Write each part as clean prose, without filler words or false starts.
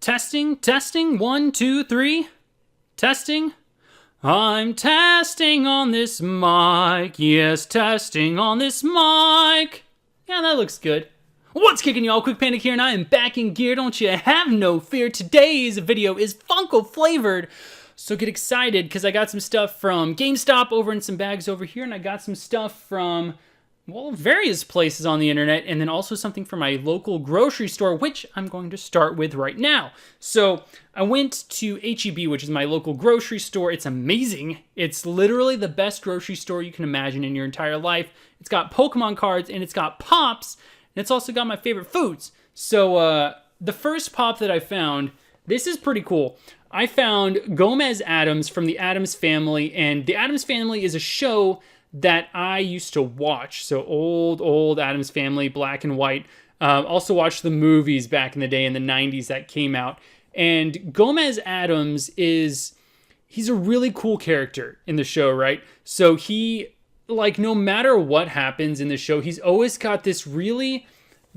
Testing, testing, 1, 2, 3. Testing. I'm testing on this mic. Yes, testing on this mic. Yeah, that looks good. What's kicking, y'all? Kwikpanik here, and I am back in gear. Don't you have no fear. Today's video is Funko flavored. So get excited, because I got some stuff from GameStop over in some bags over here, and I got some stuff from, well, various places on the internet, and then also something from my local grocery store, which I'm going to start with right now. So I went to H-E-B, which is my local grocery store. It's amazing. It's literally the best grocery store you can imagine in your entire life. It's got Pokemon cards, and it's got Pops, and it's also got my favorite foods. So the first Pop that I found, this is pretty cool. I found Gomez Addams from the Addams Family, and the Addams Family is a show that I used to watch. So old Addams Family, black and white. Also watched the movies back in the day in the 90s that came out. And Gomez Addams he's a really cool character in the show, right? So he, like, no matter what happens in the show, he's always got this really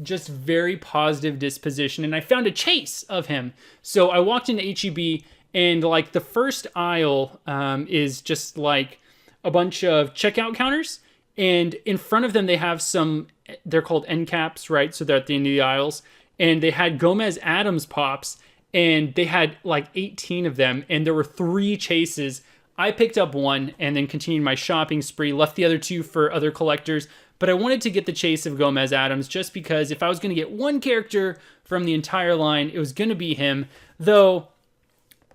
just very positive disposition. And I found a chase of him. So I walked into H-E-B, and like the first aisle is just like a bunch of checkout counters, and in front of them they have some, they're called end caps, right? So they're at the end of the aisles, and they had Gomez Addams Pops, and they had like 18 of them, and there were 3 chases. I picked up one and then continued my shopping spree, left the other 2 for other collectors, but I wanted to get the chase of Gomez Addams just because if I was going to get one character from the entire line, it was going to be him. Though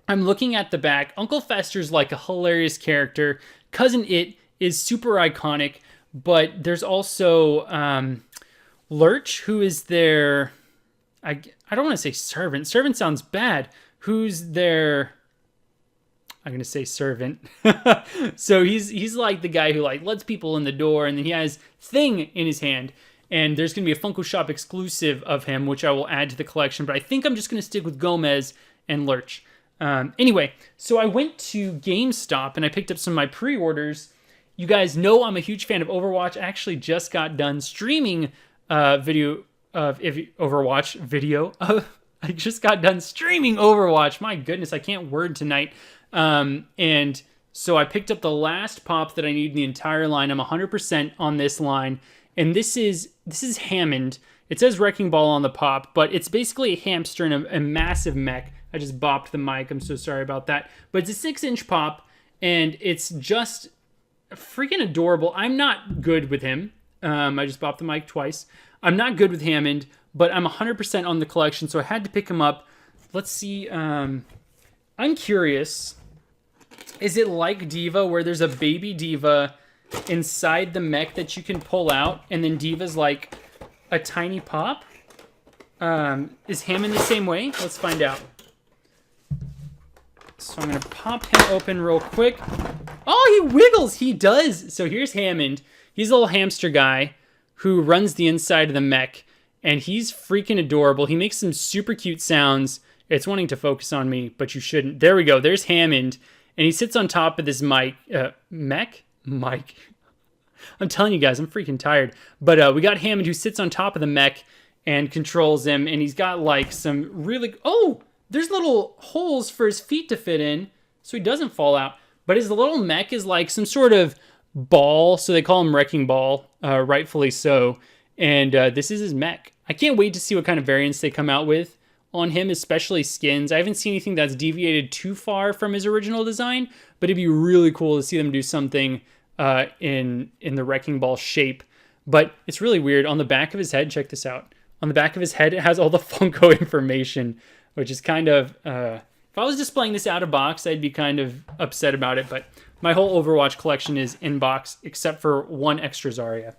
I'm looking at the back, Uncle Fester's like a hilarious character. Cousin It is super iconic, but there's also Lurch, who is their, I don't want to say servant. Servant sounds bad. Who's their, I'm going to say servant. So he's like the guy who like lets people in the door, and then he has Thing in his hand. And there's going to be a Funko Shop exclusive of him, which I will add to the collection. But I think I'm just going to stick with Gomez and Lurch. Anyway, so I went to GameStop and I picked up some of my pre-orders. You guys know I'm a huge fan of Overwatch. I actually just got done streaming video of Overwatch video. I just got done streaming Overwatch. My goodness, I can't word tonight. And so I picked up the last Pop that I need in the entire line. I'm 100% on this line. And this is Hammond. It says Wrecking Ball on the Pop, but it's basically a hamster in a massive mech. I just bopped the mic. I'm so sorry about that. But it's a 6-inch Pop, and it's just freaking adorable. I'm not good with him. I just bopped the mic twice. I'm not good with Hammond, but I'm 100% on the collection, so I had to pick him up. Let's see. I'm curious. Is it like Diva, where there's a baby Diva inside the mech that you can pull out, and then Diva's like a tiny Pop? Is Hammond the same way? Let's find out. So I'm going to pop him open real quick. Oh, he wiggles! He does! So here's Hammond. He's a little hamster guy who runs the inside of the mech, and he's freaking adorable. He makes some super cute sounds. It's wanting to focus on me, but you shouldn't. There we go. There's Hammond, and he sits on top of this mech. I'm telling you guys, I'm freaking tired. But we got Hammond who sits on top of the mech and controls him, and he's got like some really... Oh! There's little holes for his feet to fit in, so he doesn't fall out. But his little mech is like some sort of ball, so they call him Wrecking Ball, rightfully so. And this is his mech. I can't wait to see what kind of variants they come out with on him, especially skins. I haven't seen anything that's deviated too far from his original design, but it'd be really cool to see them do something in the Wrecking Ball shape. But it's really weird. On the back of his head, check this out. On the back of his head, it has all the Funko information, which is kind of, if I was displaying this out of box, I'd be kind of upset about it, but my whole Overwatch collection is in box, except for one extra Zarya.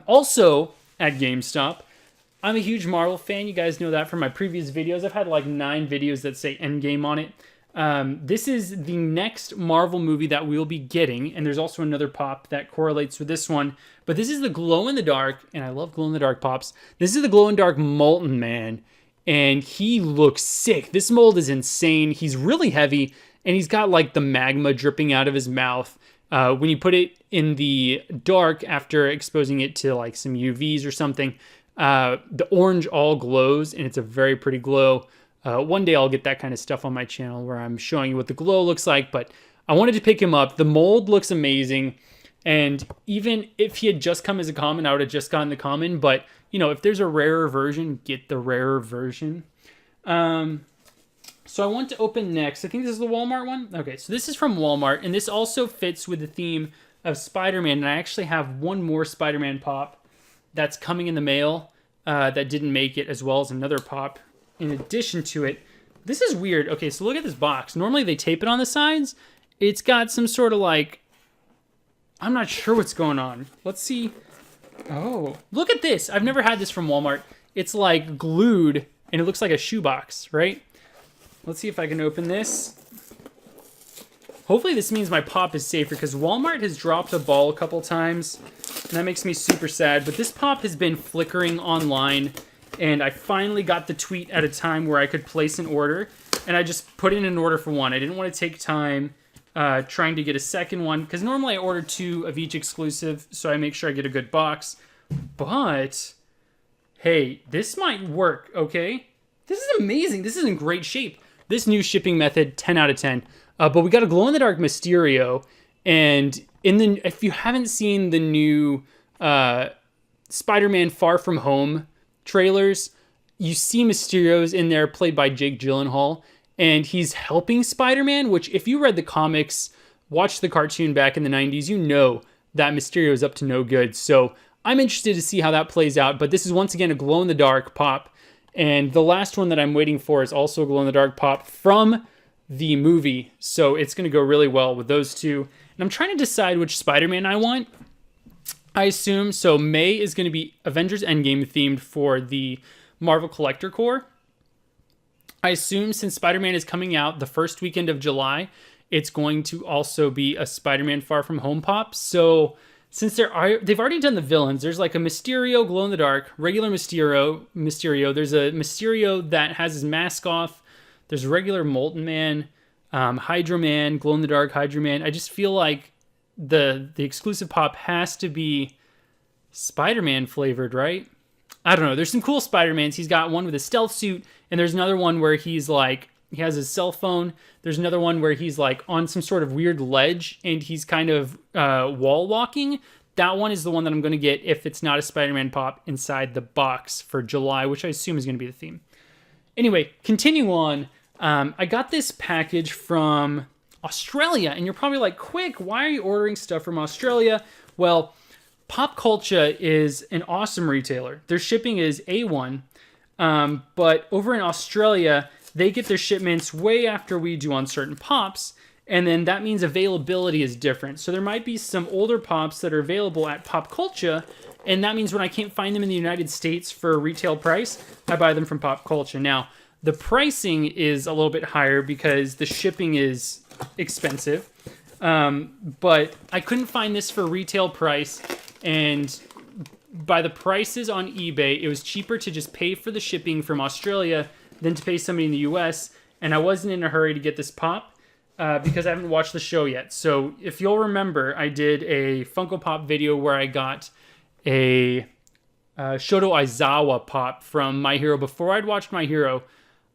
Also, at GameStop, I'm a huge Marvel fan. You guys know that from my previous videos. I've had like 9 videos that say Endgame on it. This is the next Marvel movie that we'll be getting, and there's also another Pop that correlates with this one, but this is the glow-in-the-dark, and I love glow-in-the-dark Pops. This is the glow-in-the-dark Molten Man. And he looks sick. This mold is insane. He's really heavy, and he's got like the magma dripping out of his mouth. When you put it in the dark after exposing it to like some UVs or something, the orange all glows, and it's a very pretty glow. One day I'll get that kind of stuff on my channel where I'm showing you what the glow looks like, but I wanted to pick him up. The mold looks amazing, and even if he had just come as a common, I would have just gotten the common, but, you know, if there's a rarer version, get the rarer version. So I want to open next. I think this is the Walmart one. Okay, so this is from Walmart, and this also fits with the theme of Spider-Man, and I actually have one more Spider-Man pop that's coming in the mail that didn't make it, as well as another pop in addition to it. This is weird. Okay, so look at this box. Normally they tape it on the sides. It's got some sort of like, I'm not sure what's going on. Let's see. Oh, look at this. I've never had this from Walmart. It's like glued, and it looks like a shoebox, right? Let's see if I can open this. Hopefully this means my pop is safer, because Walmart has dropped a ball a couple times, and that makes me super sad. But this pop has been flickering online, and I finally got the tweet at a time where I could place an order, and I just put in an order for one. I didn't want to take time trying to get a second one, because normally I order 2 of each exclusive, so I make sure I get a good box. But, hey, this might work, okay? This is amazing. This is in great shape. This new shipping method, 10 out of 10. But we got a glow-in-the-dark Mysterio, and if you haven't seen the new Spider-Man Far From Home trailers, you see Mysterio's in there, played by Jake Gyllenhaal, and he's helping Spider-Man, which, if you read the comics, watched the cartoon back in the 90s, you know that Mysterio is up to no good. So I'm interested to see how that plays out, but this is once again a glow-in-the-dark pop. And the last one that I'm waiting for is also a glow-in-the-dark pop from the movie. So it's going to go really well with those two. And I'm trying to decide which Spider-Man I want. I assume, so May is going to be Avengers Endgame themed for the Marvel Collector Core. I assume since Spider-Man is coming out the first weekend of July, it's going to also be a Spider-Man Far From Home pop. So since they've already done the villains, there's like a Mysterio glow-in-the-dark, regular Mysterio. There's a Mysterio that has his mask off. There's a regular Molten Man, Hydro Man, glow-in-the-dark Hydro Man. I just feel like the exclusive pop has to be Spider-Man flavored, right? I don't know. There's some cool Spider-Mans. He's got one with a stealth suit, and there's another one where he's like, he has his cell phone. There's another one where he's like on some sort of weird ledge and he's kind of wall walking. That one is the one that I'm going to get if it's not a Spider-Man pop inside the box for July, which I assume is going to be the theme. Anyway, continue on. I got this package from Australia, and you're probably like, Quick, why are you ordering stuff from Australia? Well, Pop Culture is an awesome retailer. Their shipping is A1, but over in Australia, they get their shipments way after we do on certain pops, and then that means availability is different. So there might be some older pops that are available at Pop Culture, and that means when I can't find them in the United States for a retail price, I buy them from Pop Culture. Now, the pricing is a little bit higher because the shipping is expensive, but I couldn't find this for retail price, and by the prices on eBay, it was cheaper to just pay for the shipping from Australia than to pay somebody in the US, and I wasn't in a hurry to get this pop because I haven't watched the show yet. So if you'll remember, I did a Funko Pop video where I got a Shoto Aizawa pop from My Hero. Before I'd watched My Hero,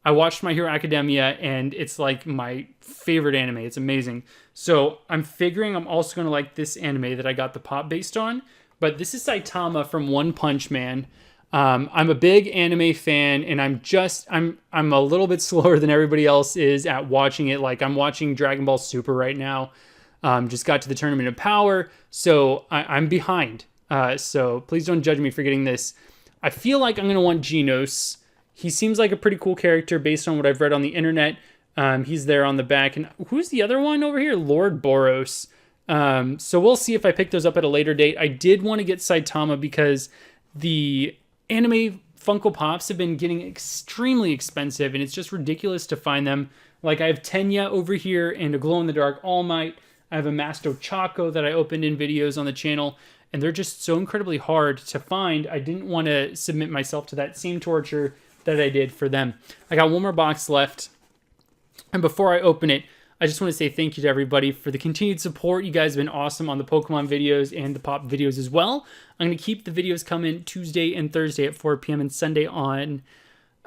I watched My Hero Academia, and it's like my favorite anime. It's amazing. So I'm figuring I'm also going to like this anime that I got the pop based on, but this is Saitama from One Punch Man. I'm a big anime fan, and I'm a little bit slower than everybody else is at watching it. Like, I'm watching Dragon Ball Super right now. Just got to the Tournament of Power, so I'm behind. So please don't judge me for getting this. I feel like I'm going to want Genos. He seems like a pretty cool character based on what I've read on the internet. He's there on the back. And who's the other one over here? Lord Boros. So we'll see if I pick those up at a later date. I did want to get Saitama because the anime Funko Pops have been getting extremely expensive, and it's just ridiculous to find them. Like, I have Tenya over here and a glow-in-the-dark All Might. I have a Masto Chaco that I opened in videos on the channel, and they're just so incredibly hard to find. I didn't want to submit myself to that same torture that I did for them. I got one more box left, and before I open it, I just want to say thank you to everybody for the continued support. You guys have been awesome on the Pokemon videos and the Pop videos as well. I'm going to keep the videos coming Tuesday and Thursday at 4 p.m. and Sunday on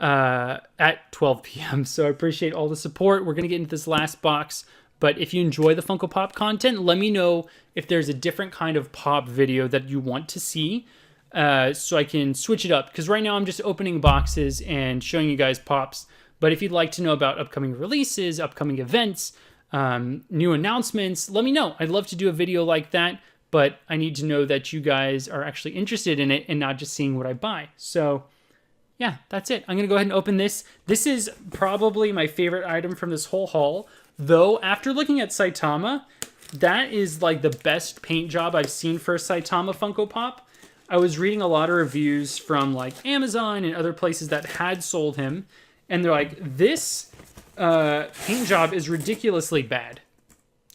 at 12 p.m. So I appreciate all the support. We're going to get into this last box. But if you enjoy the Funko Pop content, let me know if there's a different kind of pop video that you want to see, so I can switch it up. Because right now I'm just opening boxes and showing you guys pops. But if you'd like to know about upcoming releases, upcoming events, new announcements, let me know. I'd love to do a video like that, but I need to know that you guys are actually interested in it and not just seeing what I buy. So yeah, that's it. I'm going to go ahead and open this. This is probably my favorite item from this whole haul. Though, after looking at Saitama, that is like the best paint job I've seen for a Saitama Funko Pop. I was reading a lot of reviews from like Amazon and other places that had sold him, and they're like, this paint job is ridiculously bad.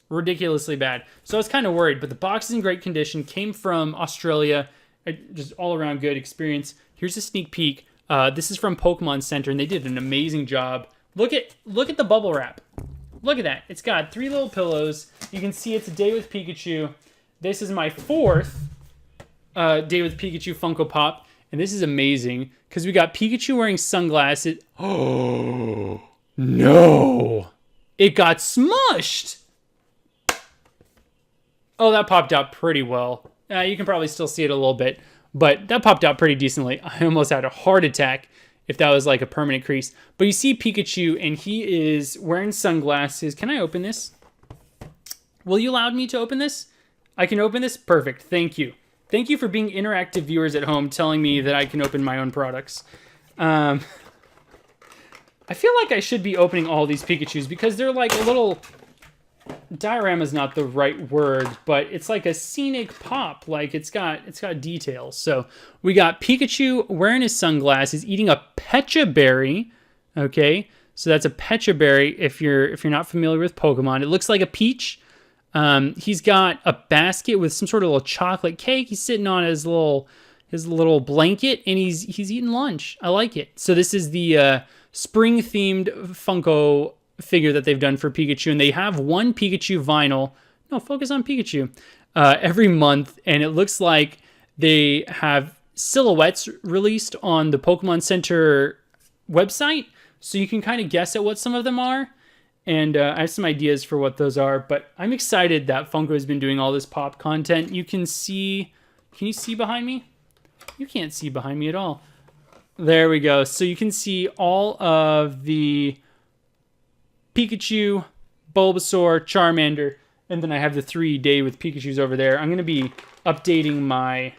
Ridiculously bad. So I was kind of worried, but the box is in great condition, came from Australia, just all around good experience. Here's a sneak peek. This is from Pokémon Center, and they did an amazing job. Look at the bubble wrap. Look at that. It's got 3 little pillows. You can see it's a Day with Pikachu. This is my 4th Day with Pikachu Funko Pop. And this is amazing because we got Pikachu wearing sunglasses. Oh, no. It got smushed. Oh, that popped out pretty well. You can probably still see it a little bit, but that popped out pretty decently. I almost had a heart attack if that was like a permanent crease. But you see Pikachu, and he is wearing sunglasses. Can I open this? Will you allow me to open this? I can open this? Perfect. Thank you. Thank you for being interactive viewers at home, telling me that I can open my own products. I feel like I should be opening all these Pikachus because they're like a little... Diorama is not the right word, but it's like a scenic pop. Like it's got details. So we got Pikachu wearing his sunglasses, eating a Pecha berry. Okay, so that's a Pecha berry. If you're not familiar with Pokemon, it looks like a peach. He's got a basket with some sort of little chocolate cake. He's sitting on his little blanket, and he's eating lunch. I like it. So this is the spring themed Funko figure that they've done for Pikachu, and they have one Pikachu vinyl. No, focus on Pikachu. Every month, and it looks like they have silhouettes released on the Pokemon Center website, so you can kind of guess at what some of them are. And I have some ideas for what those are, but I'm excited that Funko has been doing all this pop content. You can see, can you see behind me? You can't see behind me at all. There we go. So you can see all of the Pikachu, Bulbasaur, Charmander, and then I have the 3 Day with Pikachus over there. I'm going to be updating my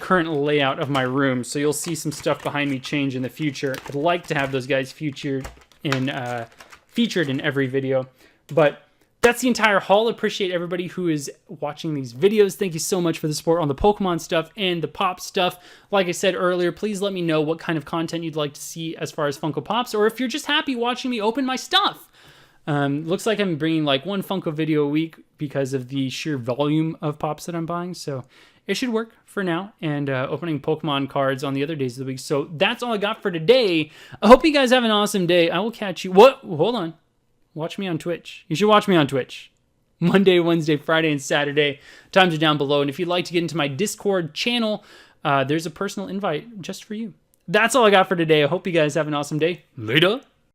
current layout of my room, so you'll see some stuff behind me change in the future. I'd like to have those guys featured in every video, but that's the entire haul. Appreciate everybody who is watching these videos. Thank you so much for the support on the Pokemon stuff and the Pop stuff. Like I said earlier, please let me know what kind of content you'd like to see as far as Funko Pops, or if you're just happy watching me open my stuff. Looks like I'm bringing like 1 Funko video a week because of the sheer volume of Pops that I'm buying, so it should work for now, and opening Pokemon cards on the other days of the week. So that's all I got for today. I hope you guys have an awesome day. I will catch you. What? Hold on. Watch me on Twitch. You should watch me on Twitch. Monday, Wednesday, Friday, and Saturday. Times are down below, and if you'd like to get into my Discord channel, there's a personal invite just for you. That's all I got for today. I hope you guys have an awesome day. Later.